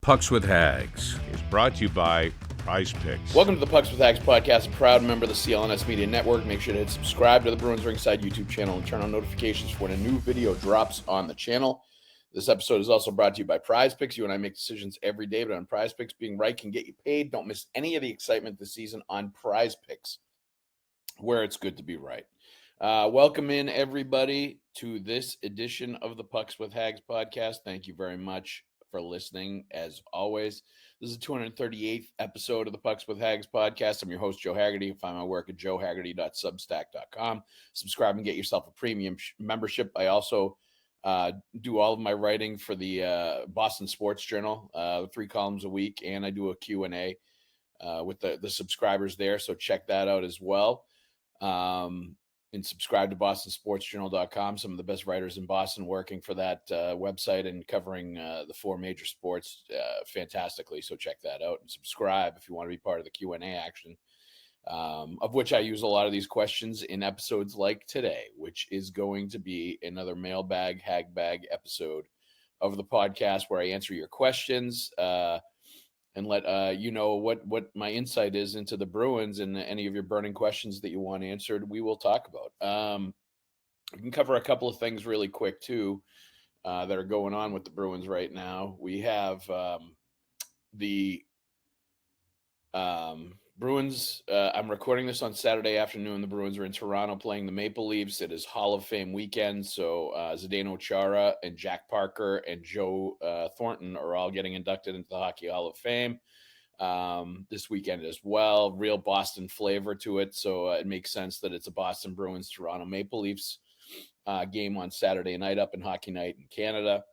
Pucks with Haggs is brought to you by Prize Picks. Welcome to the Pucks with Haggs podcast, a proud member of the CLNS Media Network. Make sure to hit subscribe to the Bruins Ringside YouTube channel and turn on notifications for when a new video drops on the channel. This episode is also brought to you by Prize Picks. You and I make decisions every day, but on Prize Picks, being right can get you paid. Don't miss any of the excitement this season on Prize Picks, where it's good to be right. Welcome in, everybody, to this edition of the Pucks with Haggs podcast. Thank you very much for listening, as always. This is the 238th episode of the Pucks with Haggs podcast. I'm your host, Joe Haggerty. You can find my work at joehaggerty.substack.com. Subscribe and get yourself a premium membership. I also do all of my writing for the Boston Sports Journal, 3 columns a week, and I do a Q&A with the subscribers there, so check that out as well. And subscribe to bostonsportsjournal.com. Some of the best writers in Boston working for that website and covering the 4 major sports fantastically. So check that out and subscribe if you want to be part of the Q&A action, of which I use a lot of these questions in episodes like today, which is going to be another mailbag, Hagg Bag episode of the podcast where I answer your questions and let you know what my insight is into the Bruins, and any of your burning questions that you want answered, we will talk about. We can cover a couple of things really quick, too, that are going on with the Bruins right now. We have the Bruins. I'm recording this on Saturday afternoon. The Bruins are in Toronto playing the Maple Leafs. It is Hall of Fame weekend, so Zdeno Chara and Jack Parker and Joe Thornton are all getting inducted into the Hockey Hall of Fame this weekend as well. Real Boston flavor to it, so it makes sense that it's a Boston Bruins Toronto Maple Leafs game on Saturday night up in Hockey Night in Canada.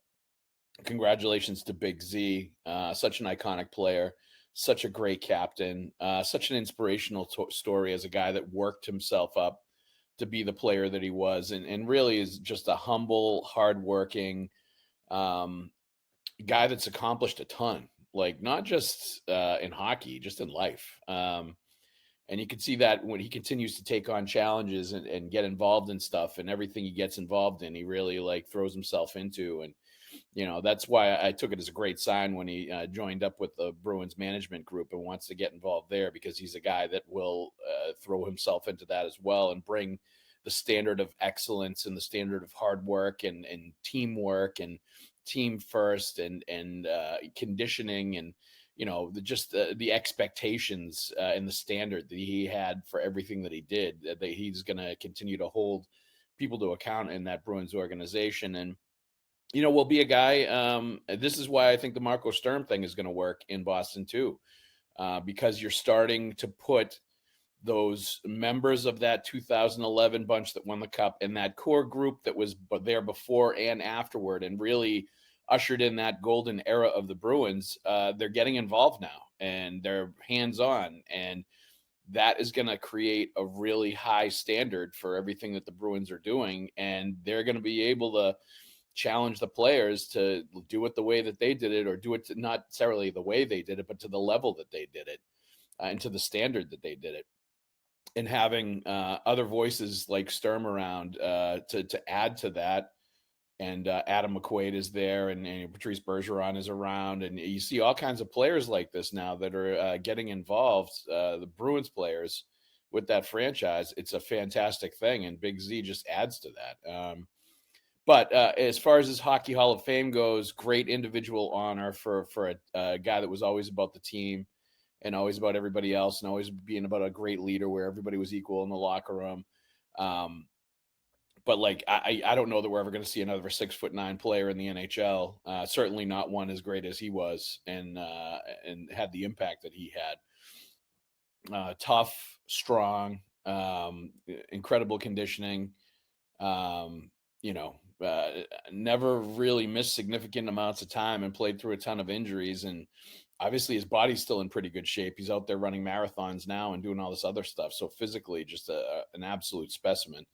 Congratulations to Big Z, such an iconic player. Such a great captain, such an inspirational story as a guy that worked himself up to be the player that he was, and really is just a humble, hardworking guy that's accomplished a ton, like not just in hockey, just in life. And you can see that when he continues to take on challenges and get involved in stuff, and everything he gets involved in, he really like throws himself into. And that's why I took it as a great sign when he joined up with the Bruins management group and wants to get involved there, because he's a guy that will throw himself into that as well and bring the standard of excellence and the standard of hard work and teamwork and team first and conditioning and, the expectations and the standard that he had for everything that he did, that he's going to continue to hold people to account in that Bruins organization. And will be a guy. This is why I think the Marco Sturm thing is going to work in Boston too, because you're starting to put those members of that 2011 bunch that won the Cup and that core group that was there before and afterward and really ushered in that golden era of the Bruins. They're getting involved now and they're hands-on, and that is going to create a really high standard for everything that the Bruins are doing, and they're going to be able to challenge the players to do it the way that they did it, or do it not necessarily the way they did it, but to the level that they did it, and to the standard that they did it. And having other voices like Sturm around to add to that. And Adam McQuaid is there, and Patrice Bergeron is around, and you see all kinds of players like this now that are getting involved, the Bruins players, with that franchise. It's a fantastic thing, and Big Z just adds to that. But as far as his Hockey Hall of Fame goes, great individual honor for a guy that was always about the team and always about everybody else and always being about a great leader where everybody was equal in the locker room. But like, I don't know that we're ever going to see another 6'9" player in the NHL. Certainly not one as great as he was and had the impact that he had. Tough, strong, incredible conditioning. Never really missed significant amounts of time and played through a ton of injuries. And obviously his body's still in pretty good shape. He's out there running marathons now and doing all this other stuff. So physically just an absolute specimen.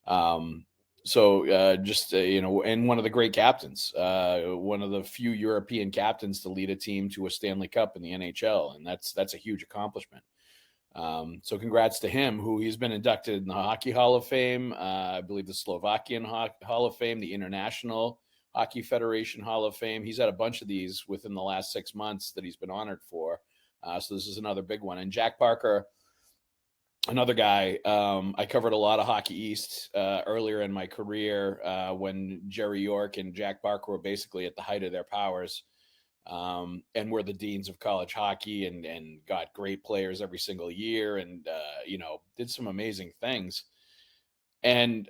And one of the great captains, one of the few European captains to lead a team to a Stanley Cup in the NHL. And that's a huge accomplishment. So congrats to him, who he's been inducted in the Hockey Hall of Fame, I believe the Slovakian Hall of Fame, the International Hockey Federation Hall of Fame. He's had a bunch of these within the last 6 months that he's been honored for. So this is another big one. And Jack Parker, another guy, I covered a lot of Hockey East earlier in my career when Jerry York and Jack Parker were basically at the height of their powers, and were the deans of college hockey and got great players every single year and, did some amazing things. And,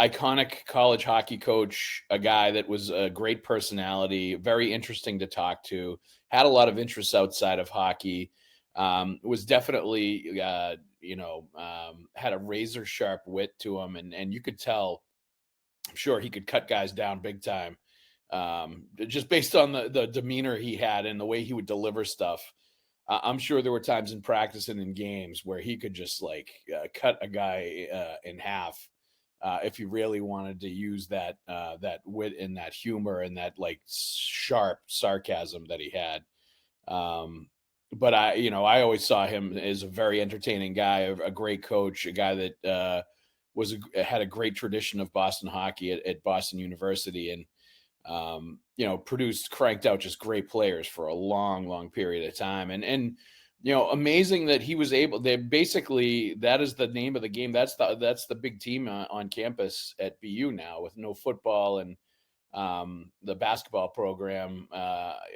iconic college hockey coach, a guy that was a great personality, very interesting to talk to, had a lot of interests outside of hockey, was definitely, had a razor sharp wit to him. And you could tell, I'm sure he could cut guys down big time, just based on the demeanor he had and the way he would deliver stuff. I'm sure there were times in practice and in games where he could just cut a guy in half if he really wanted to use that wit and that humor and that sharp sarcasm that he had. But I always saw him as a very entertaining guy, a great coach, a guy that had a great tradition of Boston hockey at Boston University, and cranked out just great players for a long, long period of time. And amazing that he was able. That is the name of the game. That's the big team on campus at BU now, with no football and the basketball program,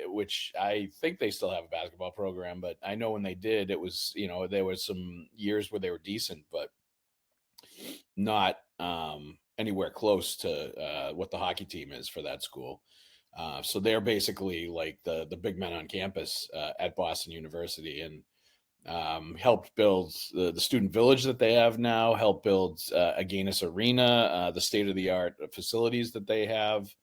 which I think they still have a basketball program, but I know when they did, it was, there was some years where they were decent, but not anywhere close to what the hockey team is for that school. So they're basically like the big men on campus at Boston University, and helped build the student village that they have now, helped build Agganis Arena, the state-of-the-art facilities that they have,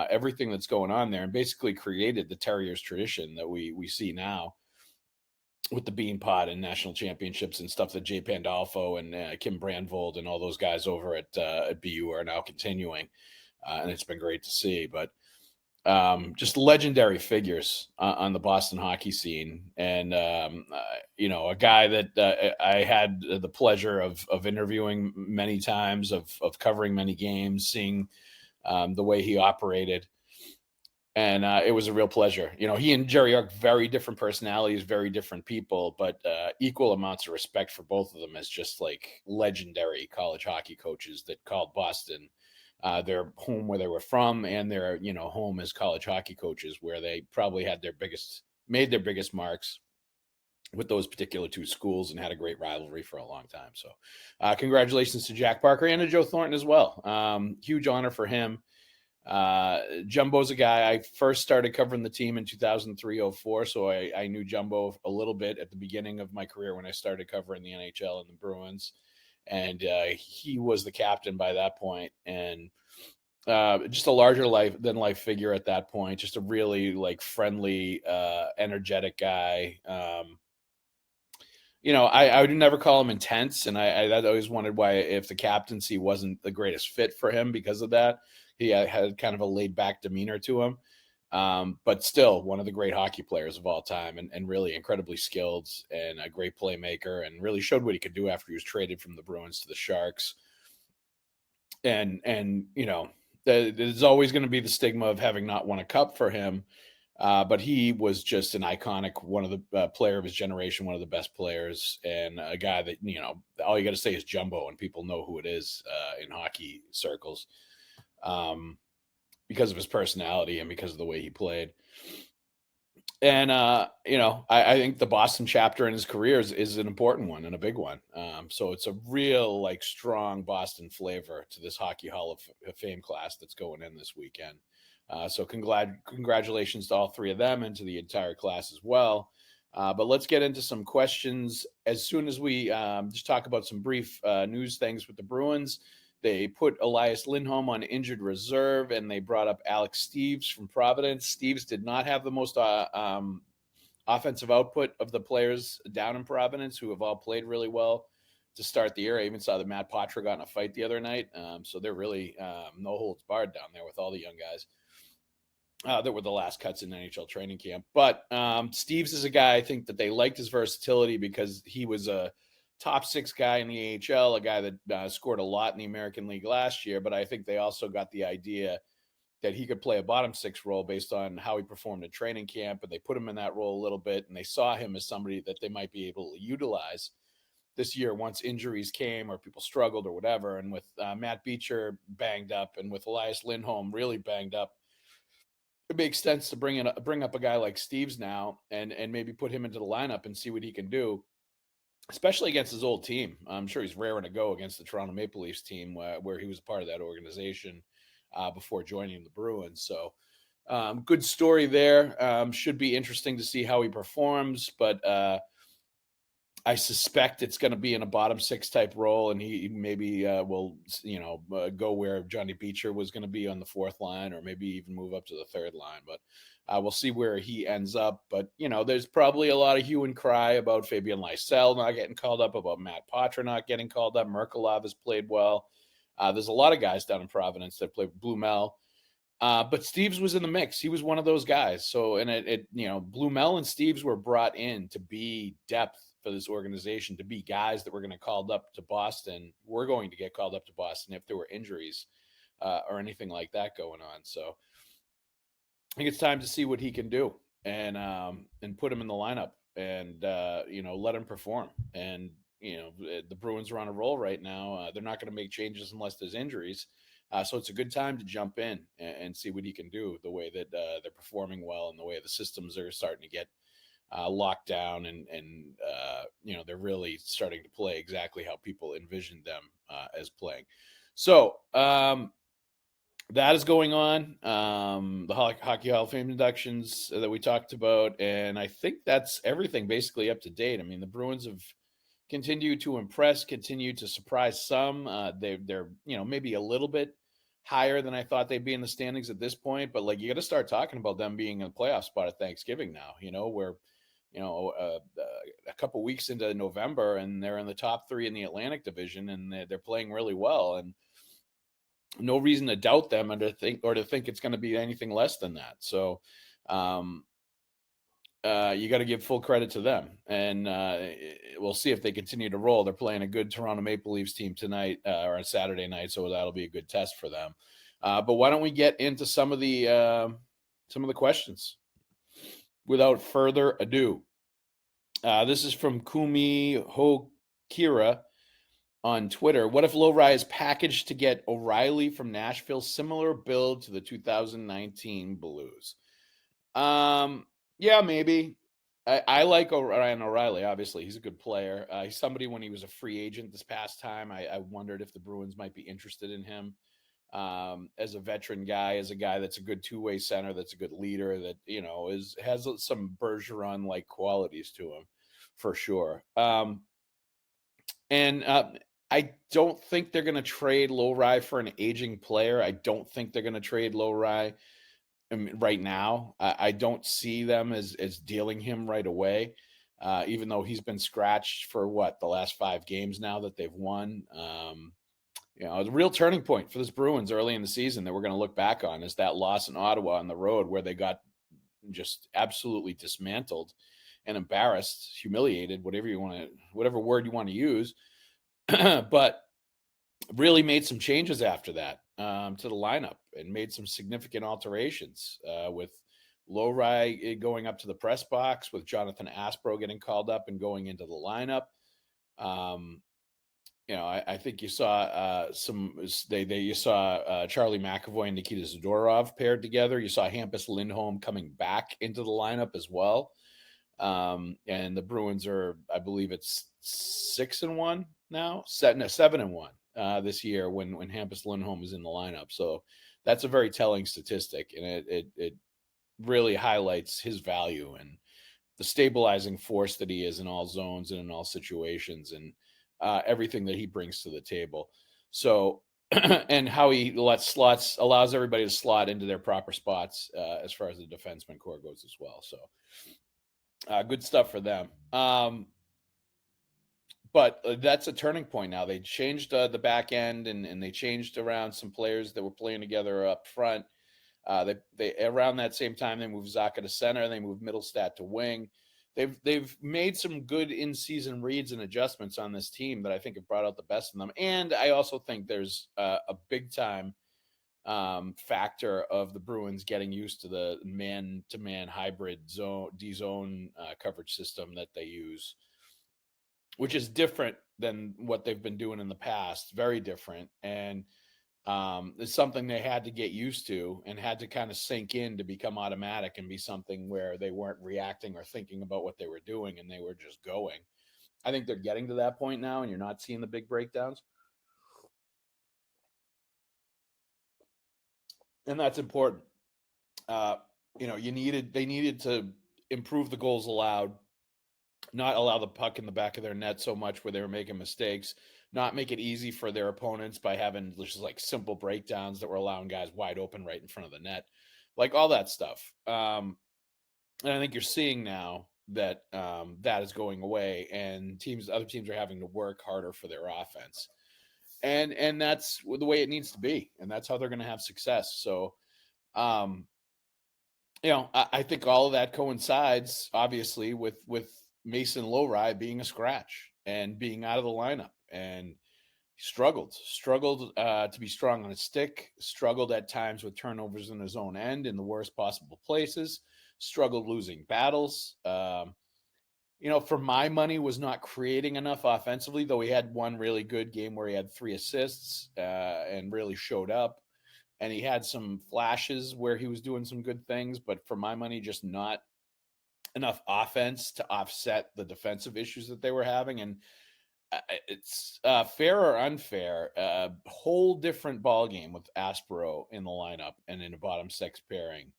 everything that's going on there, and basically created the Terriers tradition that we see now with the Bean Pot and national championships and stuff that Jay Pandolfo and Kim Brandvold and all those guys over at BU are now continuing. And it's been great to see. But just legendary figures on the Boston hockey scene. And, a guy that I had the pleasure of interviewing many times, of covering many games, seeing the way he operated. And it was a real pleasure. He and Jerry York, very different personalities, very different people, but equal amounts of respect for both of them as just legendary college hockey coaches that called Boston their home, where they were from, and their home as college hockey coaches, where they probably made their biggest marks with those particular two schools, and had a great rivalry for a long time. So congratulations to Jack Parker and to Joe Thornton as well. Huge honor for him. Jumbo's a guy I first started covering the team in 2003-04, so I knew Jumbo a little bit at the beginning of my career when I started covering the NHL and the Bruins, and he was the captain by that point, and just a larger than life figure at that point, just a really friendly, energetic guy. I would never call him intense, and I always wondered why, if the captaincy wasn't the greatest fit for him because of that. He had kind of a laid-back demeanor to him, but still one of the great hockey players of all time, and really incredibly skilled and a great playmaker, and really showed what he could do after he was traded from the Bruins to the Sharks. And there's always going to be the stigma of having not won a cup for him, but he was just an iconic, one of the player of his generation, one of the best players, and a guy that, all you got to say is Jumbo and people know who it is in hockey circles. Because of his personality and because of the way he played. And, I think the Boston chapter in his career is an important one and a big one. So it's a real, strong Boston flavor to this Hockey Hall of Fame class that's going in this weekend. So congratulations to all three of them and to the entire class as well. But let's get into some questions as soon as we just talk about some brief news things with the Bruins. They put Elias Lindholm on injured reserve, and they brought up Alex Steeves from Providence. Steeves did not have the most offensive output of the players down in Providence, who have all played really well to start the year. I even saw that Matt Poitras got in a fight the other night. So they're really no holds barred down there with all the young guys that were the last cuts in NHL training camp. But Steeves is a guy, I think, that they liked his versatility because he was a top 6 guy in the AHL, a guy that scored a lot in the American League last year, but I think they also got the idea that he could play a bottom 6 role based on how he performed in training camp, and they put him in that role a little bit, and they saw him as somebody that they might be able to utilize this year once injuries came or people struggled or whatever. And with Matt Beecher banged up and with Elias Lindholm really banged up, it makes sense to bring up a guy like Steves now and maybe put him into the lineup and see what he can do, especially against his old team. I'm sure he's raring to go against the Toronto Maple Leafs team where he was a part of that organization before joining the Bruins. So good story there. Should be interesting to see how he performs, but I suspect it's going to be in a bottom 6 type role, and he maybe will, go where Johnny Beecher was going to be on the 4th line, or maybe even move up to the 3rd line. But we'll see where he ends up. But, there's probably a lot of hue and cry about Fabian Lysell not getting called up, about Matt Poitras not getting called up. Merkulov has played well. There's a lot of guys down in Providence that play Blumel. But Steves was in the mix. He was one of those guys. So, and Blumel and Steves were brought in to be depth for this organization, to be guys that were going to called up to Boston. We're going to get called up to Boston if there were injuries or anything like that going on. So I think it's time to see what he can do and put him in the lineup and, let him perform. And, the Bruins are on a roll right now. They're not going to make changes unless there's injuries. So it's a good time to jump in and see what he can do, the way that they're performing well and the way the systems are starting to get locked down and they're really starting to play exactly how people envisioned them as playing. So that is going on. The Hockey Hall of Fame inductions that we talked about, and I think that's everything basically up to date. I mean, the Bruins have continued to impress, continue to surprise some. They're maybe a little bit higher than I thought they'd be in the standings at this point, but you got to start talking about them being in a playoff spot at Thanksgiving now. Where a couple weeks into November and they're in the top 3 in the Atlantic Division and they're playing really well, and no reason to doubt them and to think it's going to be anything less than that. So you got to give full credit to them, and we'll see if they continue to roll. They're playing a good Toronto Maple Leafs team tonight or on Saturday night, so that'll be a good test for them. But why don't we get into some of the questions without further ado? This is from Kumi Hokira on Twitter. What if Lowry is packaged to get O'Reilly from Nashville? Similar build to the 2019 Blues. Yeah, maybe. I like Ryan O'Reilly. Obviously, he's a good player. He's somebody, when he was a free agent this past time, I wondered if the Bruins might be interested in him as a veteran guy, as a guy that's a good two-way center, that's a good leader, that has some Bergeron-like qualities to him, for sure. And I don't think they're going to trade Lowry for an aging player. I don't think they're going to trade Lowry right now. I don't see them as dealing him right away, even though he's been scratched for the last 5 games now that they've won. The real turning point for this Bruins early in the season that we're going to look back on is that loss in Ottawa on the road, where they got just absolutely dismantled and embarrassed, humiliated, whatever word you want to use, but really made some changes after that to the lineup and made some significant alterations with Lowry going up to the press box, with Jonathan Aspro getting called up and going into the lineup. I think you saw you saw Charlie McAvoy and Nikita Zadorov paired together. You saw Hampus Lindholm coming back into the lineup as well. And the Bruins are, I believe it's 6-1 now, 7-1 this year when Hampus Lindholm is in the lineup. So that's a very telling statistic, and it really highlights his value and the stabilizing force that he is in all zones and in all situations, and everything that he brings to the table. So, and how he allows everybody to slot into their proper spots as far as the defenseman core goes as well. So good stuff for them. But that's a turning point now. They changed the back end and they changed around some players that were playing together up front. They around that same time, they moved Zaka to center. They moved Middlestat to wing. they've made some good in-season reads and adjustments on this team that I think have brought out the best in them. And I also think there's a big time factor of the Bruins getting used to the man-to-man hybrid D-zone coverage system that they use, which is different than what they've been doing in the past. Very different. And it's something they had to get used to and had to kind of sink in to become automatic and be something where they weren't reacting or thinking about what they were doing and they were just going. I think they're getting to that point now, and you're not seeing the big breakdowns. And that's important. They needed to improve the goals allowed, not allow the puck in the back of their net so much where they were making mistakes, not make it easy for their opponents by having just like simple breakdowns that were allowing guys wide open right in front of the net, like all that stuff. And I think you're seeing now that that is going away, and other teams are having to work harder for their offense, and that's the way it needs to be, and that's how they're going to have success. So, I think all of that coincides, obviously, with Mason Lowry being a scratch and being out of the lineup, and struggled to be strong on his stick, struggled at times with turnovers in his own end in the worst possible places, struggled losing battles. For my money, was not creating enough offensively, though he had one really good game where he had 3 assists and really showed up. And he had some flashes where he was doing some good things, but for my money, just not enough offense to offset the defensive issues that they were having. And it's fair or unfair, a whole different ball game with Aspero in the lineup and in a bottom 6 pairing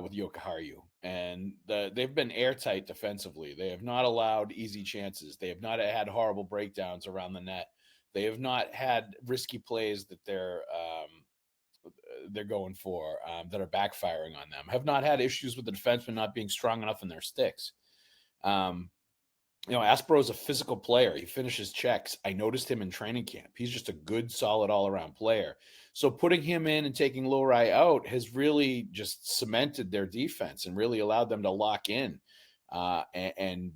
with Jokiharju. And they've been airtight defensively. They have not allowed easy chances. They have not had horrible breakdowns around the net. They have not had risky plays that they're going for that are backfiring on them. Have not had issues with the defensemen not being strong enough in their sticks. Aspero is a physical player. He finishes checks. I noticed him in training camp. He's just a good, solid, all-around player. So putting him in and taking Lowry out has really just cemented their defense and really allowed them to lock in and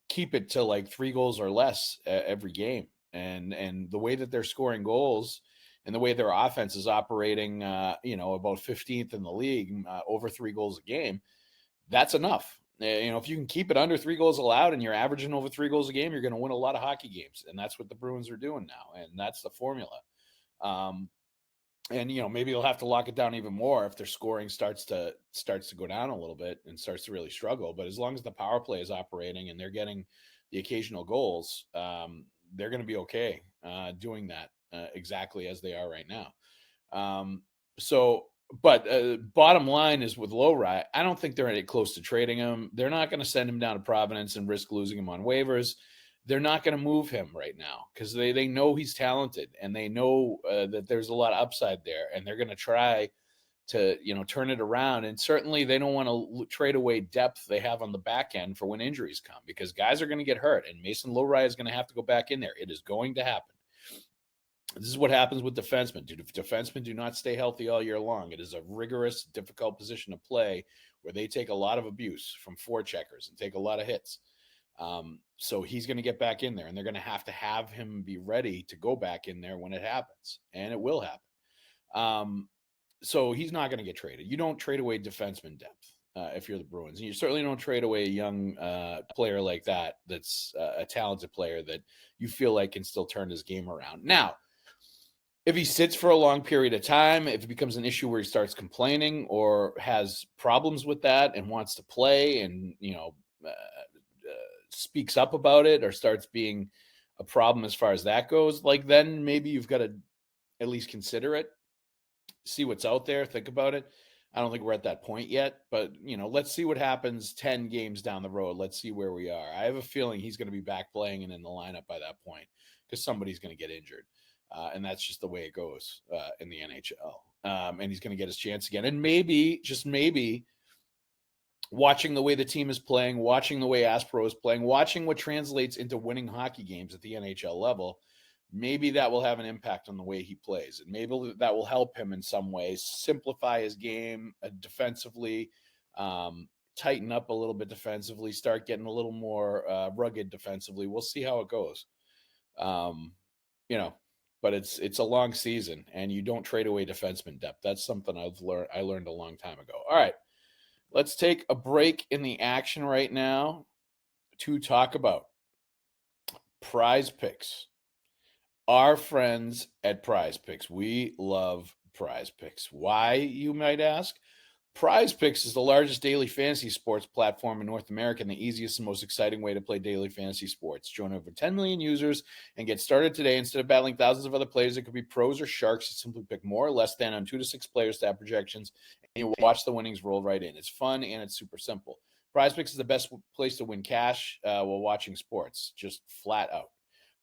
keep it to like 3 goals or less every game. And the way that they're scoring goals and the way their offense is operating, about 15th in the league, over 3 goals a game, that's enough. If you can keep it under 3 goals allowed and you're averaging over 3 goals a game, you're going to win a lot of hockey games. And that's what the Bruins are doing now. And that's the formula. Maybe they'll have to lock it down even more if their scoring starts to go down a little bit and starts to really struggle. But as long as the power play is operating and they're getting the occasional goals, they're going to be okay doing that exactly as they are right now. But bottom line is with Lowry, I don't think they're any close to trading him. They're not going to send him down to Providence and risk losing him on waivers. They're not going to move him right now because they know he's talented and they know that there's a lot of upside there, and they're going to try to turn it around. And certainly they don't want to trade away depth they have on the back end for when injuries come, because guys are going to get hurt, and Mason Lowry is going to have to go back in there. It is going to happen. This is what happens with defensemen. Defensemen do not stay healthy all year long. It is a rigorous, difficult position to play where they take a lot of abuse from forecheckers and take a lot of hits. So he's going to get back in there, and they're going to have him be ready to go back in there when it happens, and it will happen. So he's not going to get traded. You don't trade away defenseman depth if you're the Bruins, and you certainly don't trade away a young player like that. That's a talented player that you feel like can still turn his game around. Now, if he sits for a long period of time, if it becomes an issue where he starts complaining or has problems with that and wants to play and, speaks up about it or starts being a problem as far as that goes, then maybe you've got to at least consider it, see what's out there, think about it. I don't think we're at that point yet, but let's see what happens 10 games down the road. Let's see where we are. I have a feeling he's going to be back playing and in the lineup by that point because somebody's going to get injured. And that's just the way it goes in the NHL. And he's going to get his chance again. And maybe, just maybe, watching the way the team is playing, watching the way Aspero is playing, watching what translates into winning hockey games at the NHL level, maybe that will have an impact on the way he plays. And maybe that will help him in some ways simplify his game defensively, tighten up a little bit defensively, start getting a little more rugged defensively. We'll see how it goes. But it's a long season, and you don't trade away defenseman depth. That's something I learned a long time ago. All right, let's take a break in the action right now to talk about Prize Picks. Our friends at Prize Picks. We love Prize Picks. Why, you might ask? Prize Picks is the largest daily fantasy sports platform in North America and the easiest and most exciting way to play daily fantasy sports. Join over 10 million users and get started today. Instead of battling thousands of other players, it could be pros or sharks. You simply pick more or less than on 2 to 6 players to have projections, and you watch the winnings roll right in. It's fun and it's super simple. Prize Picks is the best place to win cash while watching sports, just flat out.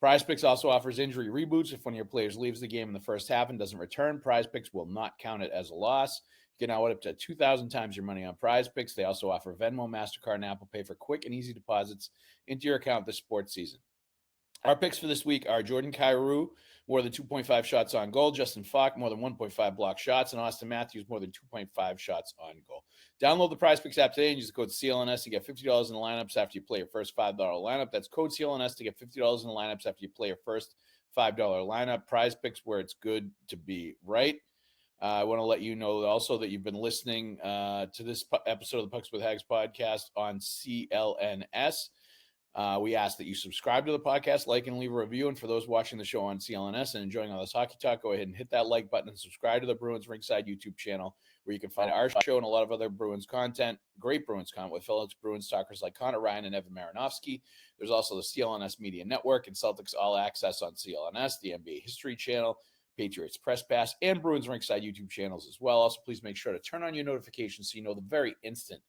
Prize Picks also offers injury reboots. If one of your players leaves the game in the first half and doesn't return, Prize Picks will not count it as a loss. You can now win up to 2,000 times your money on Prize Picks. They also offer Venmo, MasterCard, and Apple Pay for quick and easy deposits into your account this sports season. Our picks for this week are Jordan Kyrou, more than 2.5 shots on goal. Justin Falk, more than 1.5 block shots. And Austin Matthews, more than 2.5 shots on goal. Download the Prize Picks app today and use the code CLNS to get $50 in the lineups after you play your first $5 lineup. That's code CLNS to get $50 in the lineups after you play your first $5 lineup. Prize Picks, where it's good to be right. I want to let you know also that you've been listening to this episode of the Pucks with Haggs podcast on CLNS. We ask that you subscribe to the podcast, like and leave a review. And for those watching the show on CLNS and enjoying all this hockey talk, go ahead and hit that like button and subscribe to the Bruins Ringside YouTube channel, where you can find our show and a lot of other Bruins content, great Bruins content with fellow Bruins talkers like Conor Ryan and Evan Marinofski. There's also the CLNS Media Network and Celtics All Access on CLNS, the NBA History Channel, Patriots Press Pass, and Bruins Ringside YouTube channels as well. Also, please make sure to turn on your notifications so you know the very instant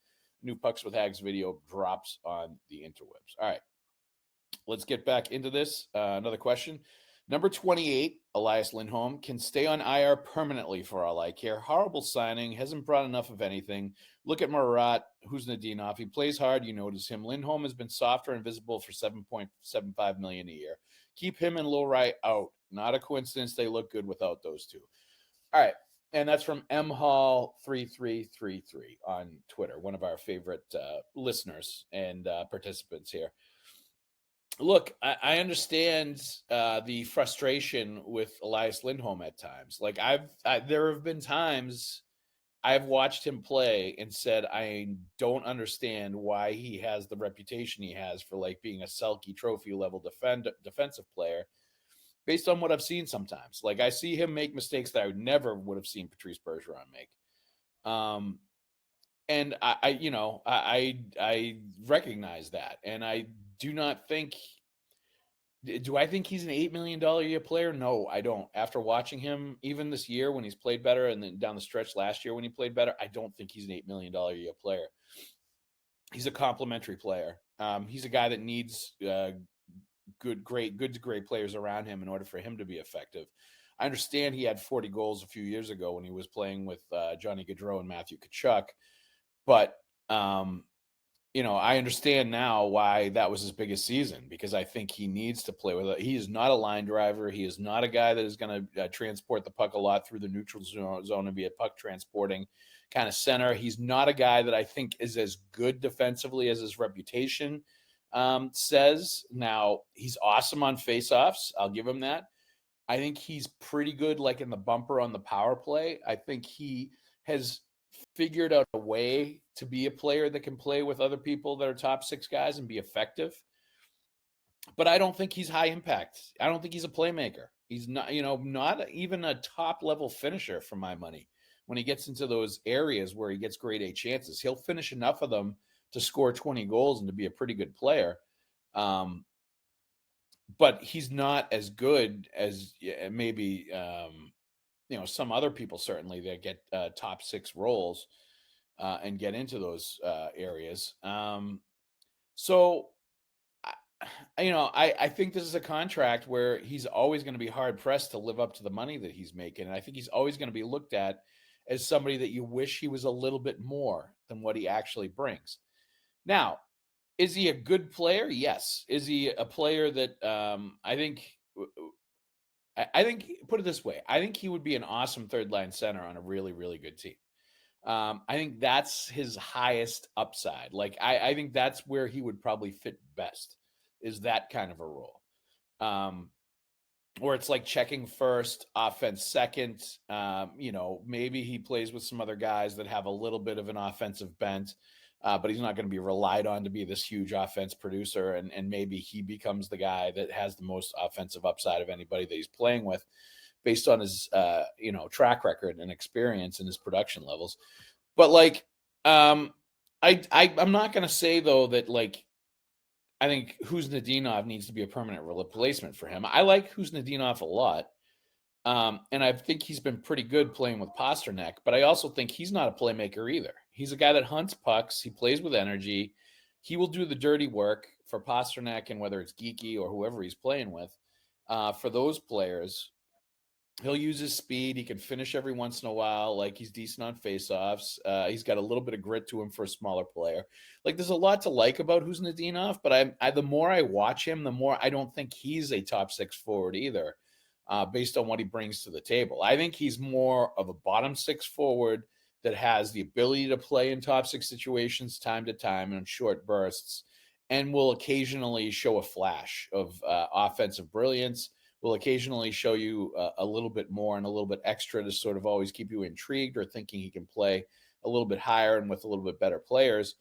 new Pucks with Haggs video drops on the interwebs. All right, let's get back into this. Another question. Number 28, Elias Lindholm, can stay on IR permanently for all I care. Horrible signing, hasn't brought enough of anything. Look at Marat, who's Nadinov. He plays hard, you notice him. Lindholm has been softer and visible for $7.75 million a year. Keep him and Lowry out. Not a coincidence they look good without those two. All right, and that's from mhall3333 on Twitter, one of our favorite listeners and participants here. Look, I understand the frustration with Elias Lindholm at times. Like there have been times I've watched him play and said, I don't understand why he has the reputation he has for like being a Selke trophy level defensive player based on what I've seen sometimes. Like I see him make mistakes that I never would have seen Patrice Bergeron make. And I recognize that. And I do not think, do I think he's an $8 million a year player? No, I don't. After watching him, even this year when he's played better, and then down the stretch last year when he played better, I don't think he's an $8 million a year player. He's a complimentary player. He's a guy that needs good to great players around him in order for him to be effective. I understand he had 40 goals a few years ago when he was playing with Johnny Gaudreau and Matthew Tkachuk, but I understand now why that was his biggest season, because I think he needs to play with it. He is not a line driver. He is not a guy that is going to transport the puck a lot through the neutral zone and be a puck transporting kind of center. He's not a guy that I think is as good defensively as his reputation says. Now, he's awesome on faceoffs. I'll give him that. I think he's pretty good like in the bumper on the power play. I think he has figured out a way to be a player that can play with other people that are top six guys and be effective. But I don't think he's high impact. I don't think he's a playmaker. He's not, not even a top level finisher for my money. When he gets into those areas where he gets grade A chances, he'll finish enough of them to score 20 goals and to be a pretty good player. But he's not as good as maybe, some other people certainly that get top six roles and get into those areas. So, I think this is a contract where he's always going to be hard pressed to live up to the money that he's making. And I think he's always going to be looked at as somebody that you wish he was a little bit more than what he actually brings. Now, is he a good player? Yes. Is he a player that I think put it this way, I think he would be an awesome third line center on a really, really good team. I think that's his highest upside. Like I think that's where he would probably fit best, is that kind of a role. Where it's like checking first, offense second. Maybe he plays with some other guys that have a little bit of an offensive bent, but he's not going to be relied on to be this huge offense producer. And maybe he becomes the guy that has the most offensive upside of anybody that he's playing with, based on his track record and experience and his production levels. But like, I'm not going to say though that like I think Kuznetsov needs to be a permanent replacement for him. I like Kuznetsov a lot. And I think he's been pretty good playing with Pasternak, but I also think he's not a playmaker either. He's a guy that hunts pucks. He plays with energy. He will do the dirty work for Pasternak, and whether it's Geeky or whoever he's playing with, for those players, he'll use his speed. He can finish every once in a while. Like, he's decent on faceoffs. He's got a little bit of grit to him for a smaller player. Like, there's a lot to like about Kuznetsov, but the more I watch him, the more I don't think he's a top six forward either, based on what he brings to the table. I think he's more of a bottom six forward that has the ability to play in top six situations time to time in short bursts, and will occasionally show a flash of offensive brilliance, will occasionally show you a little bit more and a little bit extra to sort of always keep you intrigued or thinking he can play a little bit higher and with a little bit better players.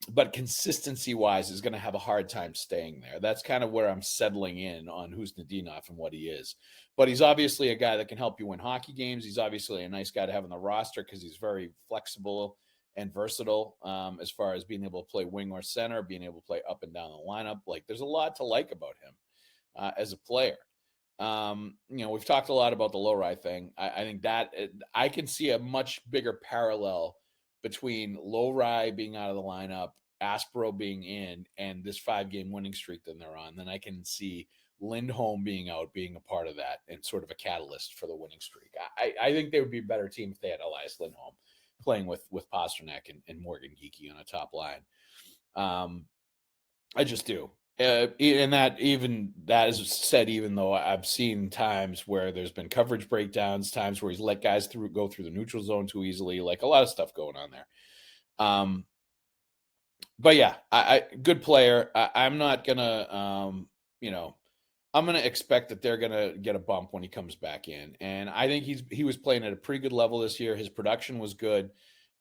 But consistency wise is going to have a hard time staying there. That's kind of where I'm settling in on Kuznetsov and what he is. But he's obviously a guy that can help you win hockey games. He's obviously a nice guy to have on the roster because he's very flexible and versatile, as far as being able to play wing or center, being able to play up and down the lineup. Like, there's a lot to like about him as a player. We've talked a lot about the Lowry thing. I think that I can see a much bigger parallel between Lowry being out of the lineup, Aspero being in, and this 5-game winning streak that they're on. Then I can see Lindholm being out, being a part of that, and sort of a catalyst for the winning streak. I think they would be a better team if they had Elias Lindholm playing with Pasternak and Morgan Geeky on a top line. I just do. And that is said, even though I've seen times where there's been coverage breakdowns, times where he's let guys go through the neutral zone too easily, like a lot of stuff going on there. But yeah, I good player. I'm not gonna, I'm gonna expect that they're gonna get a bump when he comes back in, and I think he was playing at a pretty good level this year. His production was good.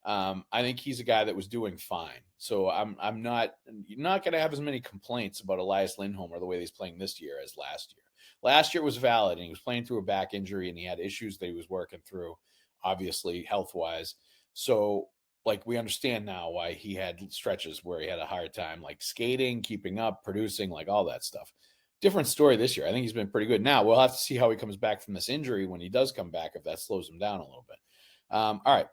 I think he's a guy that was doing fine. So I'm not going to have as many complaints about Elias Lindholm or the way he's playing this year as last year. Last year was valid, and he was playing through a back injury, and he had issues that he was working through, obviously health-wise. So, like, we understand now why he had stretches where he had a hard time, like skating, keeping up, producing, like all that stuff. Different story this year. I think he's been pretty good. Now we'll have to see how he comes back from this injury when he does come back, if that slows him down a little bit. All right.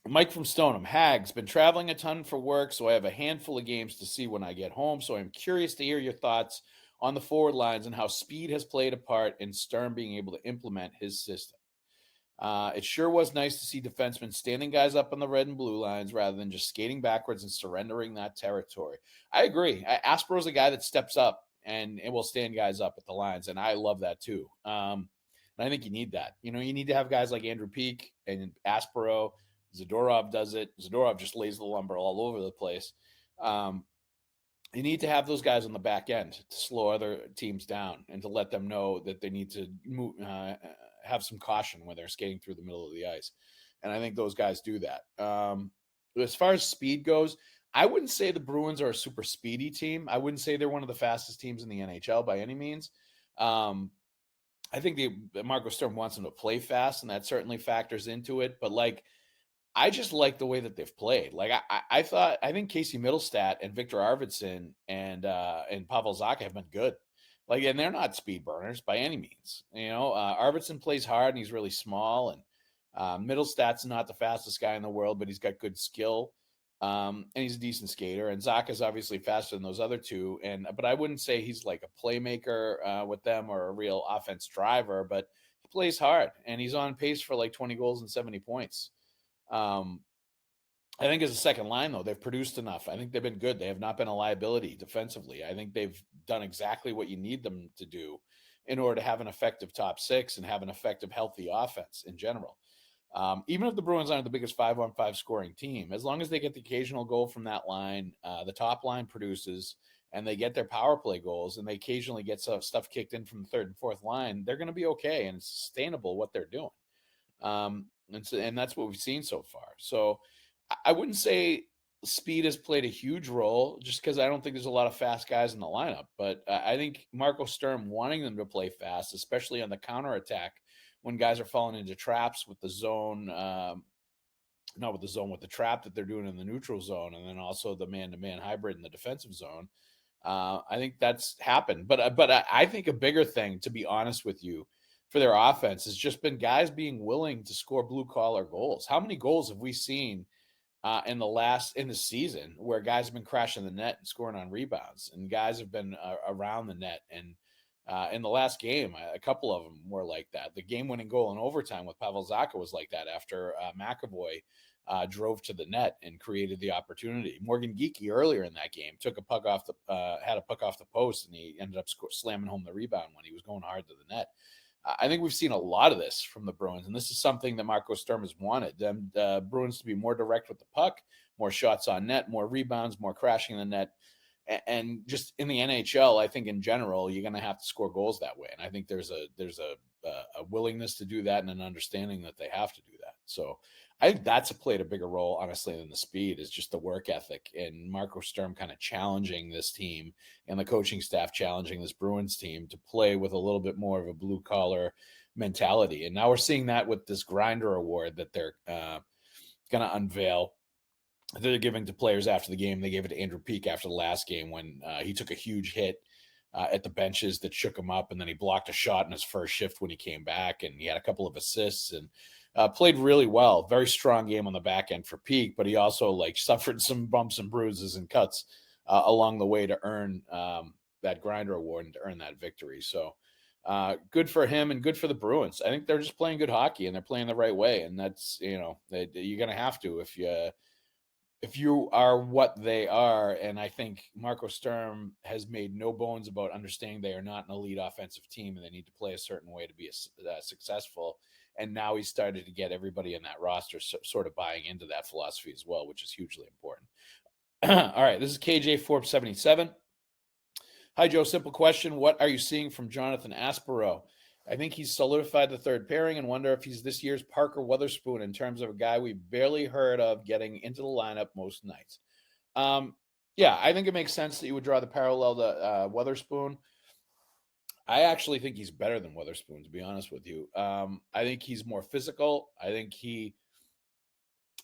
Mike from Stoneham, Haggs, been traveling a ton for work, so I have a handful of games to see when I get home. So I'm curious to hear your thoughts on the forward lines and how speed has played a part in Stern being able to implement his system. It sure was nice to see defensemen standing guys up on the red and blue lines rather than just skating backwards and surrendering that territory. I agree. Aspero's a guy that steps up and will stand guys up at the lines, and I love that too. And I think you need that. You need to have guys like Andrew Peak and Aspero. Zadorov does it. Zadorov just lays the lumber all over the place. You need to have those guys on the back end to slow other teams down and to let them know that they need to have some caution when they're skating through the middle of the ice. And I think those guys do that. As far as speed goes, I wouldn't say the Bruins are a super speedy team. I wouldn't say they're one of the fastest teams in the NHL by any means. I think Marco Sturm wants them to play fast, and that certainly factors into it. But I just like the way that they've played. Like I think Casey Middlestat and Victor Arvidsson and Pavel Zacha have been good. And they're not speed burners by any means. Arvidsson plays hard and he's really small, and Middlestat's not the fastest guy in the world, but he's got good skill, and he's a decent skater. And Zacha's obviously faster than those other two, but I wouldn't say he's like a playmaker with them or a real offense driver. But he plays hard, and he's on pace for like 20 goals and 70 points. I think as a second line, though, they've produced enough. I think they've been good. They have not been a liability defensively. I think they've done exactly what you need them to do in order to have an effective top six and have an effective, healthy offense in general. Even if the Bruins aren't the biggest 5-on-5 scoring team, as long as they get the occasional goal from that line, the top line produces, and they get their power play goals, and they occasionally get some stuff kicked in from the third and fourth line, they're going to be okay, and it's sustainable what they're doing. And that's what we've seen so far. So I wouldn't say speed has played a huge role, just because I don't think there's a lot of fast guys in the lineup. But I think Marco Sturm wanting them to play fast, especially on the counterattack, when guys are falling into traps with the zone, not with the zone, with the trap that they're doing in the neutral zone, and then also the man-to-man hybrid in the defensive zone. I think that's happened. But I think a bigger thing, to be honest with you, for their offense has just been guys being willing to score blue-collar goals. How many goals have we seen in the season where guys have been crashing the net and scoring on rebounds, and guys have been around the net? And in the last game, a couple of them were like that. The game-winning goal in overtime with Pavel Zacha was like that after McAvoy drove to the net and created the opportunity. Morgan Geekie earlier in that game took a puck off had a puck off the post, and he ended up slamming home the rebound when he was going hard to the net. I think we've seen a lot of this from the Bruins, and this is something that Marco Sturm has wanted. Them Bruins to be more direct with the puck, more shots on net, more rebounds, more crashing the net. And just in the NHL, I think in general, you're going to have to score goals that way. And I think there's a willingness to do that and an understanding that they have to do that. So I think that's played a bigger role, honestly, than the speed, is just the work ethic, and Marco Sturm kind of challenging this team, and the coaching staff challenging this Bruins team to play with a little bit more of a blue collar mentality. And now we're seeing that with this Grinder Award that they're going to unveil. They're giving to players after the game. They gave it to Andrew Peeke after the last game when he took a huge hit at the benches that shook him up, and then he blocked a shot in his first shift when he came back, and he had a couple of assists and played really well. Very strong game on the back end for Peeke, but he also suffered some bumps and bruises and cuts along the way to earn that Grinder Award and to earn that victory. So good for him and good for the Bruins. I think they're just playing good hockey, and they're playing the right way, and that's you're going to have to if you are what they are. And I think Marco Sturm has made no bones about understanding they are not an elite offensive team, and they need to play a certain way to be successful. And now he's started to get everybody in that roster sort of buying into that philosophy as well, which is hugely important. All right, this is KJ Forbes 77. Hi, Joe. Simple question. What are you seeing from Jonathan Aspero? I think he's solidified the third pairing, and wonder if he's this year's Parker Weatherspoon in terms of a guy we've barely heard of getting into the lineup most nights. Yeah, I think it makes sense that you would draw the parallel to Weatherspoon. I actually think he's better than Weatherspoon, to be honest with you. I think he's more physical. I think he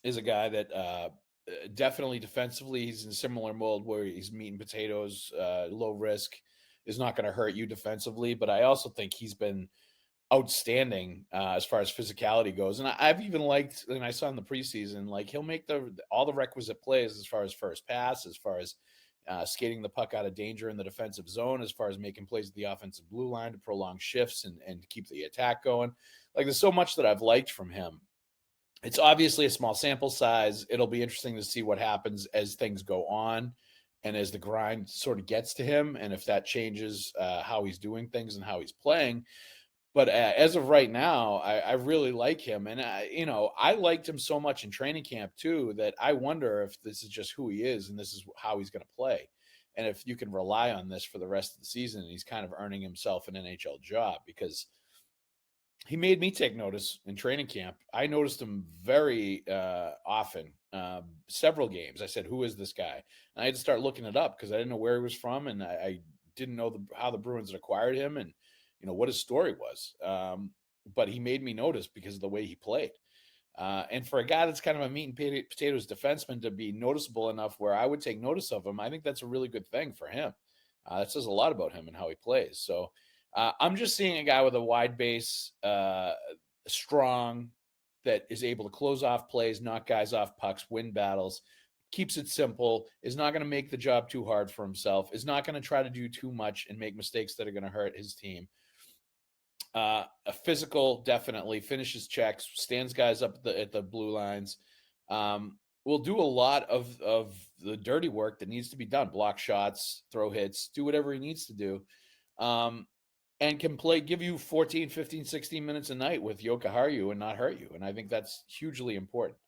is a guy that definitely defensively, he's in a similar mold where he's meat and potatoes, low risk, is not going to hurt you defensively. But I also think he's been outstanding as far as physicality goes. And I've even liked, and I saw in the preseason, he'll make all the requisite plays as far as first pass, as far as skating the puck out of danger in the defensive zone, as far as making plays at the offensive blue line to prolong shifts and keep the attack going. There's so much that I've liked from him. It's obviously a small sample size. It'll be interesting to see what happens as things go on and as the grind sort of gets to him, and if that changes how he's doing things and how he's playing. But as of right now, I really like him. And, I liked him so much in training camp, too, that I wonder if this is just who he is and this is how he's going to play. And if you can rely on this for the rest of the season, he's kind of earning himself an NHL job, because he made me take notice in training camp. I noticed him very often, several games. I said, who is this guy? And I had to start looking it up because I didn't know where he was from, and I didn't know how the Bruins had acquired him and, what his story was. But he made me notice because of the way he played. And for a guy that's kind of a meat and potatoes defenseman to be noticeable enough where I would take notice of him, I think that's a really good thing for him. That says a lot about him and how he plays. So I'm just seeing a guy with a wide base, strong, that is able to close off plays, knock guys off pucks, win battles, keeps it simple, is not going to make the job too hard for himself, is not going to try to do too much and make mistakes that are going to hurt his team. A physical, definitely finishes checks, stands guys up at the blue lines. Will do a lot of the dirty work that needs to be done. Block shots, throw hits, do whatever he needs to do. and can give you 14, 15, 16 minutes a night with Jokiharju and not hurt you. And I think that's hugely important.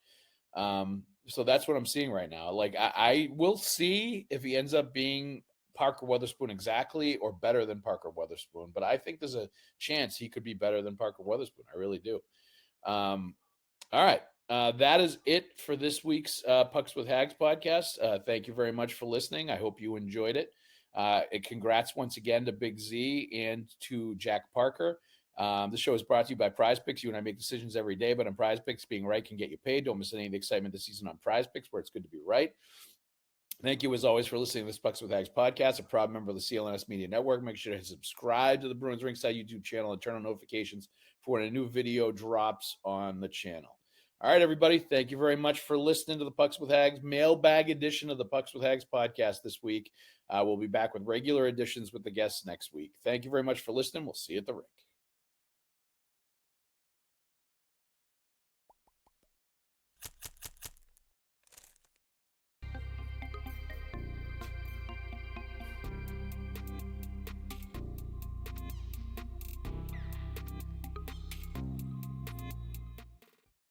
So that's what I'm seeing right now. Like I will see if he ends up being Parker Weatherspoon exactly or better than Parker Weatherspoon. But I think there's a chance he could be better than Parker Weatherspoon. I really do. All right. That is it for this week's Pucks with Haggs podcast. Thank you very much for listening. I hope you enjoyed it. And congrats once again to Big Z and to Jack Parker. The show is brought to you by Prize Picks. You and I make decisions every day, but on Prize Picks, being right can get you paid. Don't miss any of the excitement this season on Prize Picks, where it's good to be right. Thank you, as always, for listening to this Pucks with Haggs podcast, a proud member of the CLNS Media Network. Make sure to subscribe to the Bruins Ringside YouTube channel and turn on notifications for when a new video drops on the channel. All right, everybody, thank you very much for listening to the Pucks with Haggs mailbag edition of the Pucks with Haggs podcast this week. We'll be back with regular editions with the guests next week. Thank you very much for listening. We'll see you at the rink.